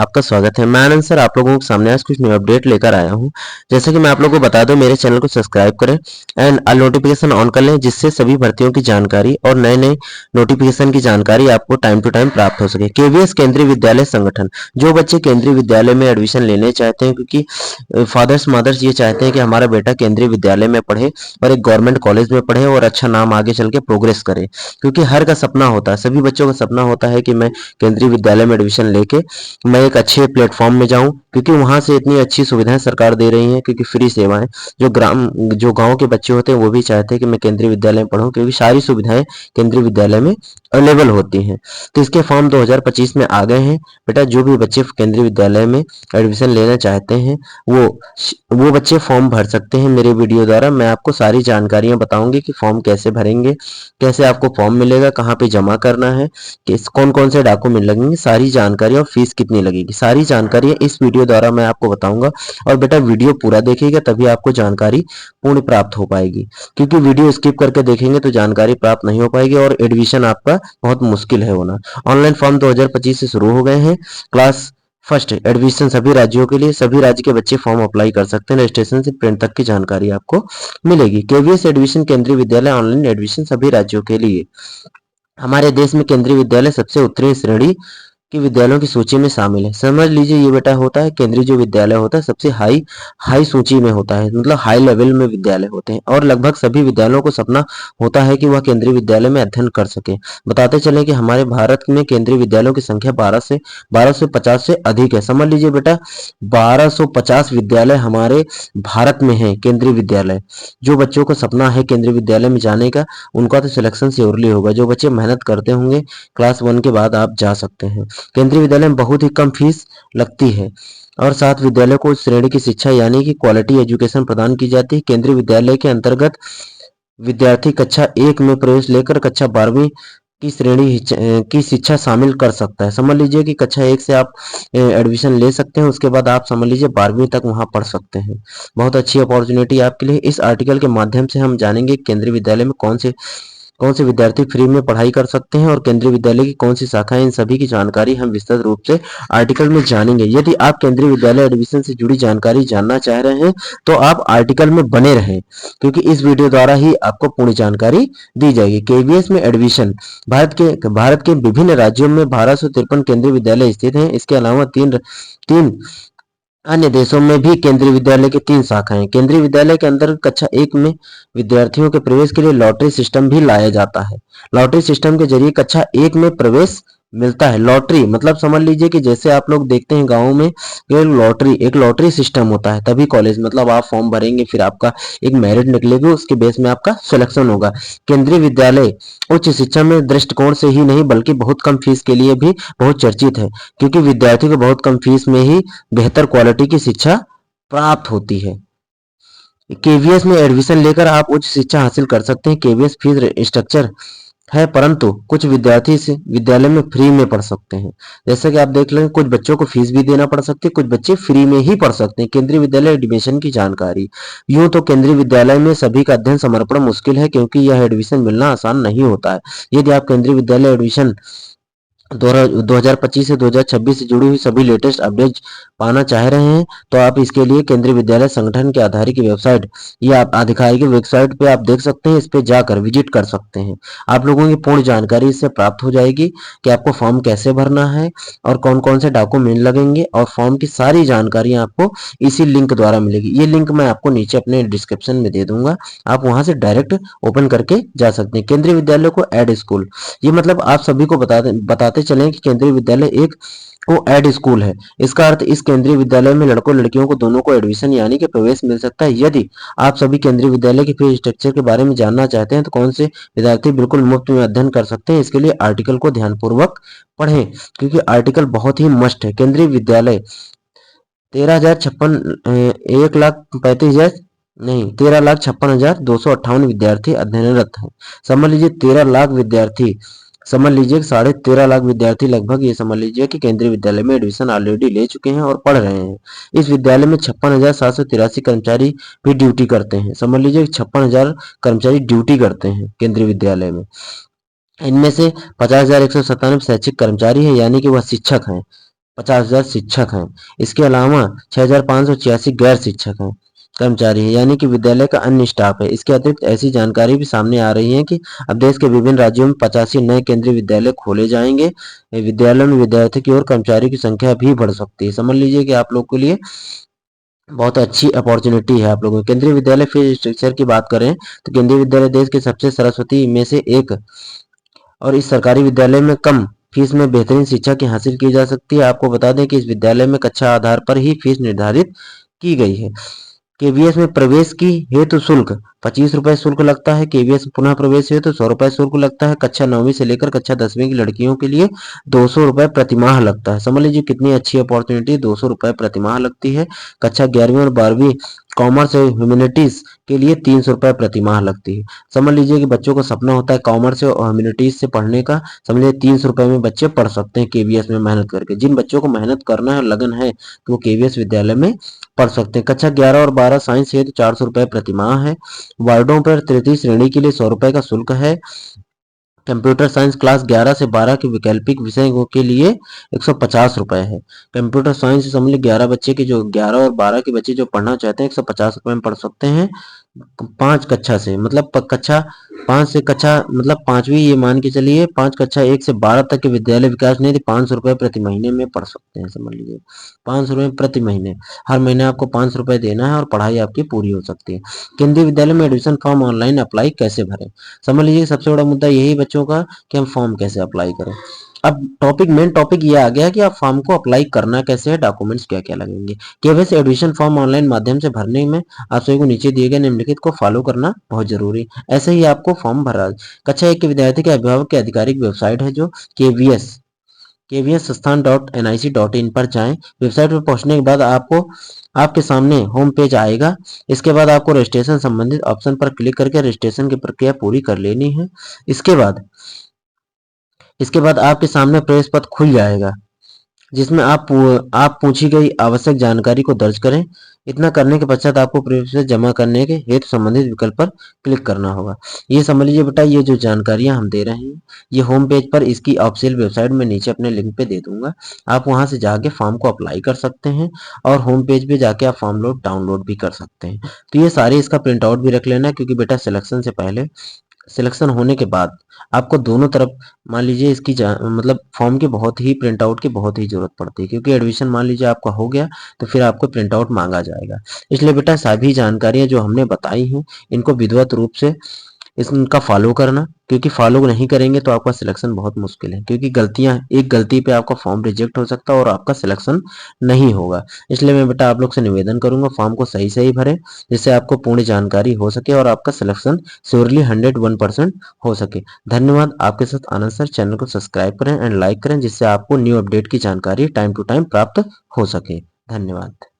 आपका स्वागत है। मैं आनंद सर आप लोगों के सामने आज कुछ न्यू अपडेट लेकर आया हूं। जैसे कि मैं आप लोगों को बता दूं, मेरे चैनल को सब्सक्राइब करें एंड ऑल नोटिफिकेशन ऑन कर लें, जिससे सभी भर्तियों की जानकारी और नए नए नोटिफिकेशन की जानकारी आपको टाइम टू टाइम प्राप्त हो सके। केवीएस केंद्रीय विद्यालय संगठन, जो बच्चे केंद्रीय विद्यालय में एडमिशन लेने चाहते हैं, क्योंकि फादर्स मदर्स ये चाहते हैं कि हमारा बेटा केंद्रीय विद्यालय में पढ़े और एक गवर्नमेंट कॉलेज में पढ़े और अच्छा नाम आगे चल के प्रोग्रेस करे। क्योंकि हर का सपना होता है, सभी बच्चों का सपना होता है कि मैं केंद्रीय विद्यालय में एडमिशन लेके मैं एक अच्छे प्लेटफॉर्म में जाऊं, क्योंकि वहां से इतनी अच्छी सुविधाएं सरकार दे रही है, क्योंकि फ्री सेवाएं जो गांव के बच्चे होते हैं वो भी चाहते हैं कि मैं केंद्रीय विद्यालय में पढूं, क्योंकि सारी सुविधाएं केंद्रीय विद्यालय में अवेलेबल होती हैं। तो इसके फॉर्म 2025 में आ गए हैं। बेटा जो भी बच्चे केंद्रीय विद्यालय में एडमिशन लेना चाहते हैं वो बच्चे फॉर्म भर सकते हैं। मेरे वीडियो द्वारा मैं आपको सारी जानकारियां बताऊंगी कि फॉर्म कैसे भरेंगे, कैसे आपको फॉर्म मिलेगा, कहाँ पे जमा करना है, किस कौन कौन से डॉक्यूमेंट लगेंगे, सारी जानकारी और फीस कितनी लगेगी, सारी जानकारी इस वीडियो द्वारा मैं आपको बताऊंगा। और बेटा वीडियो पूरा देखिएगा, तभी आपको जानकारी पूर्ण प्राप्त हो पाएगी, क्योंकि वीडियो स्किप करके देखेंगे तो जानकारी प्राप्त नहीं हो पाएगी और एडमिशन आपका बहुत मुश्किल है होना। ऑनलाइन फॉर्म 2025 से शुरू हो गए हैं। क्लास फर्स्ट एडमिशन सभी राज्यों के लिए, सभी राज्य के बच्चे फॉर्म अप्लाई कर सकते हैं। रजिस्ट्रेशन से प्रिंट तक की जानकारी आपको मिलेगी। केवीएस एडमिशन केंद्रीय विद्यालय ऑनलाइन एडमिशन सभी राज्यों के लिए। हमारे देश में केंद्रीय विद्यालय सबसे उत्तरी श्रेणी के विद्यालयों की सूची में शामिल है। समझ लीजिए ये बेटा होता है केंद्रीय जो विद्यालय होता है सबसे हाई हाई सूची में होता है, मतलब हाई लेवल में विद्यालय होते हैं। और लगभग सभी विद्यालयों को सपना होता है कि वह केंद्रीय विद्यालय में अध्ययन कर सके। बताते चले कि हमारे भारत में केंद्रीय विद्यालयों की संख्या 1250 से अधिक है। समझ लीजिए बेटा 1250 विद्यालय हमारे भारत में है केंद्रीय विद्यालय। जो बच्चों को सपना है केंद्रीय विद्यालय में जाने का, उनका तो सिलेक्शन श्योरली होगा। जो बच्चे मेहनत करते होंगे क्लास 1 के बाद आप जा सकते हैं। केंद्रीय विद्यालय में बहुत ही कम फीस लगती है और साथ विद्यालय को उच्च श्रेणी की शिक्षा यानी कि क्वालिटी एजुकेशन प्रदान की जाती है। केंद्रीय विद्यालय के अंतर्गत विद्यार्थी कक्षा 1 में प्रवेश लेकर कक्षा 12वीं की श्रेणी की शिक्षा शामिल कर सकता है। समझ लीजिए कि कक्षा 1 से आप एडमिशन ले सकते हैं, उसके बाद आप समझ लीजिए 12वीं तक वहां पढ़ सकते हैं। बहुत अच्छी अपॉर्चुनिटी आपके लिए। इस आर्टिकल के माध्यम से हम जानेंगे केंद्रीय विद्यालय में कौन से विद्यार्थी फ्री में पढ़ाई कर सकते हैं और केंद्रीय विद्यालय की कौन सी शाखाएं, इन सभी की जानकारी हम विस्तृत रूप से आर्टिकल में जानेंगे। यदि आप केंद्रीय विद्यालय एडमिशन से जुड़ी जानकारी जानना चाह रहे हैं तो आप आर्टिकल में बने रहें, क्योंकि इस वीडियो द्वारा ही आपको पूरी जानकारी दी जाएगी। केवीएस में एडमिशन भारत के विभिन्न राज्यों में 1253 केंद्रीय विद्यालय स्थित हैं। इसके अलावा तीन अन्य देशों में भी केंद्रीय विद्यालय की 3 शाखाएं। केंद्रीय विद्यालय के अंदर कक्षा 1 में विद्यार्थियों के प्रवेश के लिए लॉटरी सिस्टम भी लाया जाता है। लॉटरी सिस्टम के जरिए कक्षा 1 में प्रवेश मिलता है। लॉटरी मतलब समझ लीजिए कि जैसे आप लोग देखते हैं गाँव में एक लॉटरी सिस्टम होता है, तभी कॉलेज मतलब आप फॉर्म भरेंगे, फिर आपका एक मेरिट निकलेगी, उसके बेस में आपका सिलेक्शन होगा। केंद्रीय विद्यालय उच्च शिक्षा में दृष्टिकोण से ही नहीं बल्कि बहुत कम फीस के लिए भी बहुत चर्चित है, क्योंकि विद्यार्थी को बहुत कम फीस में ही बेहतर क्वालिटी की शिक्षा प्राप्त होती है। केवीएस में एडमिशन लेकर आप उच्च शिक्षा हासिल कर सकते हैं। केवीएस फीस स्ट्रक्चर है, परंतु कुछ विद्यार्थी इस विद्यालय में फ्री में पढ़ सकते हैं। जैसा कि आप देख लें, कुछ बच्चों को फीस भी देना पड़ सकती है, कुछ बच्चे फ्री में ही पढ़ सकते हैं। केंद्रीय विद्यालय एडमिशन की जानकारी। यूं तो केंद्रीय विद्यालय में सभी का अध्ययन समर्पण मुश्किल है, क्योंकि यह एडमिशन मिलना आसान नहीं होता है। यदि आप केंद्रीय विद्यालय एडमिशन 2025 से 2026 से जुड़ी हुई सभी लेटेस्ट अपडेट पाना चाह रहे हैं तो आप इसके लिए केंद्रीय विद्यालय संगठन के आधिकारिक वेबसाइट या आधिकारिक वेबसाइट पे आप देख सकते हैं, इस पे जाकर विजिट कर सकते हैं। आप लोगों की पूर्ण जानकारी इससे प्राप्त हो जाएगी कि आपको फॉर्म कैसे भरना है और कौन कौन से डॉक्यूमेंट लगेंगे, और फॉर्म की सारी जानकारी आपको इसी लिंक द्वारा मिलेगी। ये लिंक मैं आपको नीचे अपने डिस्क्रिप्शन में दे दूंगा, आप वहां से डायरेक्ट ओपन करके जा सकते हैं। केंद्रीय विद्यालय को एड स्कूल, ये मतलब आप सभी को बताते चलें कि केंद्रीय विद्यालय एक को एड स्कूल है। इसका अर्थ इस केंद्रीय विद्यालय में लड़कों लड़कियों को दोनों को एडमिशन यानी कि प्रवेश मिल सकता है। यदि आप सभी केंद्रीय विद्यालय के फीस स्ट्रक्चर के बारे में जानना चाहते हैं तो कौन से विद्यार्थी बिल्कुल मुफ्त में अध्ययन कर सकते हैं, इसके लिए आर्टिकल को ध्यानपूर्वक पढ़ें, क्योंकि आर्टिकल बहुत ही मस्ट है। केंद्रीय विद्यालय 13,56,258 विद्यार्थी अध्ययनरत हैं। समझ लीजिए 13 लाख विद्यार्थी, समझ लीजिए 13.5 लाख विद्यार्थी लगभग, ये समझ लीजिए कि केंद्रीय विद्यालय में एडमिशन ऑलरेडी ले चुके हैं और पढ़ रहे हैं। इस विद्यालय में 56,783 कर्मचारी भी ड्यूटी करते हैं। समझ लीजिए 56,000 कर्मचारी ड्यूटी करते हैं केंद्रीय विद्यालय में। इनमें से 50,197 शैक्षिक कर्मचारी है, यानी कि वह शिक्षक हैं। 50,000 शिक्षक हैं। इसके अलावा 6,586 गैर शिक्षक हैं कर्मचारी हैं, यानी कि विद्यालय का अन्य स्टाफ है। इसके अतिरिक्त ऐसी जानकारी भी सामने आ रही है कि अब देश के विभिन्न राज्यों में 85 नए केंद्रीय विद्यालय खोले जाएंगे। विद्यालयों में विद्यार्थी की और कर्मचारियों की संख्या भी बढ़ सकती है। समझ लीजिए कि आप लोग के लिए बहुत अच्छी अपॉर्चुनिटी है आप लोगों को। केंद्रीय विद्यालय फीस स्ट्रक्चर की बात करें तो केंद्रीय विद्यालय देश के सबसे सरस्वती में से एक, और इस सरकारी विद्यालय में कम फीस में बेहतरीन शिक्षा की हासिल की जा सकती है। आपको बता दें कि इस विद्यालय में कक्षा आधार पर ही फीस निर्धारित की गई है। केवीएस में प्रवेश की हेतु शुल्क 25 रुपए शुल्क लगता है। केवीएस पुनः प्रवेश हेतु 100 रुपए शुल्क लगता है। कक्षा 9वीं से लेकर कक्षा 10वीं की लड़कियों के लिए 200 रुपए प्रतिमाह लगता है। समझ लीजिए कितनी अच्छी अपॉर्चुनिटी, 200 रुपए प्रतिमाह लगती है। कक्षा 11वीं और 12वीं कॉमर्स और ह्यूमैनिटीज के लिए 300 रुपए प्रतिमाह लगती है। समझ लीजिए कि बच्चों को सपना होता है कॉमर्स और ह्यूमैनिटीज से पढ़ने का, समझ लीजिए 300 रुपए में बच्चे पढ़ सकते हैं केवीएस में मेहनत करके। जिन बच्चों को मेहनत करना है, लगन है, तो वो केवीएस विद्यालय में पढ़ सकते हैं। कक्षा 11 और 12 साइंस हेतु 400 रुपए प्रतिमाह है। वार्डों पर तृतीय श्रेणी के लिए 100 रुपए का शुल्क है। कंप्यूटर साइंस क्लास 11 से 12 के वैकल्पिक विषयों के लिए 150 रुपए है। कंप्यूटर साइंस से समझ लीजिए 11 बच्चे के जो 11 और 12 के बच्चे जो पढ़ना चाहते हैं 150 रुपए में पढ़ सकते हैं। 5 कक्षा से मतलब कक्षा 5 से कक्षा मतलब 5वीं, ये मान के चलिए 5 कक्षा 1 से 12 तक के विद्यालय विकास निधि 500 रुपए प्रति महीने में पढ़ सकते हैं। समझ लीजिए 500 रुपए प्रति महीने, हर महीने आपको 500 रुपए देना है और पढ़ाई आपकी पूरी हो सकती है। केंद्रीय विद्यालय में एडमिशन फॉर्म ऑनलाइन अप्लाई कैसे भरें? समझ लीजिए सबसे बड़ा मुद्दा यही बच्चों का कि हम फॉर्म कैसे अप्लाई करें। अब मेन टॉपिक ये आ गया कि आप फॉर्म को अप्लाई करना कैसे है, डॉक्यूमेंट्स क्या क्या लगेंगे। केवल एडमिशन फॉर्म ऑनलाइन माध्यम से भरने में आप सभी को नीचे दिए गए निम्नलिखित को फॉलो करना बहुत जरूरी। ऐसे ही आपको फॉर्म भरा। कक्षा 1 के विद्यार्थी के अभिभावक की आधिकारिक वेबसाइट है जो kvs संस्थान.nic.in पर जाएं। वेबसाइट पर पहुंचने के बाद आपके सामने होम पेज आएगा। इसके बाद आपको रजिस्ट्रेशन संबंधित ऑप्शन पर क्लिक करके रजिस्ट्रेशन की प्रक्रिया पूरी कर लेनी है। इसके बाद आपके सामने प्रवेश पत्र खुल जाएगा जिसमें आप पूछी गई आवश्यक जानकारी को दर्ज करें। इतना करने के पश्चात आपको प्रवेश जमा करने के हेतु संबंधित विकल्प पर क्लिक करना होगा। ये समझ लीजिए बेटा, ये जो जानकारियां हम दे रहे हैं ये होम पेज पर इसकी ऑफिशियल वेबसाइट में नीचे अपने लिंक पे दे दूंगा। आप वहां से जाके फॉर्म को अप्लाई कर सकते हैं और होम पेज पे जाके आप फॉर्म डाउनलोड भी कर सकते हैं। तो ये सारे इसका प्रिंट आउट भी रख लेना, क्योंकि बेटा सिलेक्शन होने के बाद आपको दोनों तरफ मान लीजिए इसकी मतलब फॉर्म की बहुत ही प्रिंट आउट की बहुत ही जरूरत पड़ती है, क्योंकि एडमिशन मान लीजिए आपका हो गया तो फिर आपको प्रिंट आउट मांगा जाएगा। इसलिए बेटा सभी जानकारियां जो हमने बताई हैं इनको विधिवत रूप से इनका फॉलो करना, क्योंकि फॉलो नहीं करेंगे तो आपका सिलेक्शन बहुत मुश्किल है, क्योंकि एक गलती पे आपका फॉर्म रिजेक्ट हो सकता है और आपका सिलेक्शन नहीं होगा। इसलिए मैं बेटा आप लोग से निवेदन करूंगा फॉर्म को सही सही भरें, जिससे आपको पूर्ण जानकारी हो सके और आपका सिलेक्शन श्योरली 101% हो सके। धन्यवाद। आपके साथ आनंद सर। चैनल को सब्सक्राइब करें एंड लाइक करें, जिससे आपको न्यू अपडेट की जानकारी टाइम टू टाइम प्राप्त हो सके। धन्यवाद।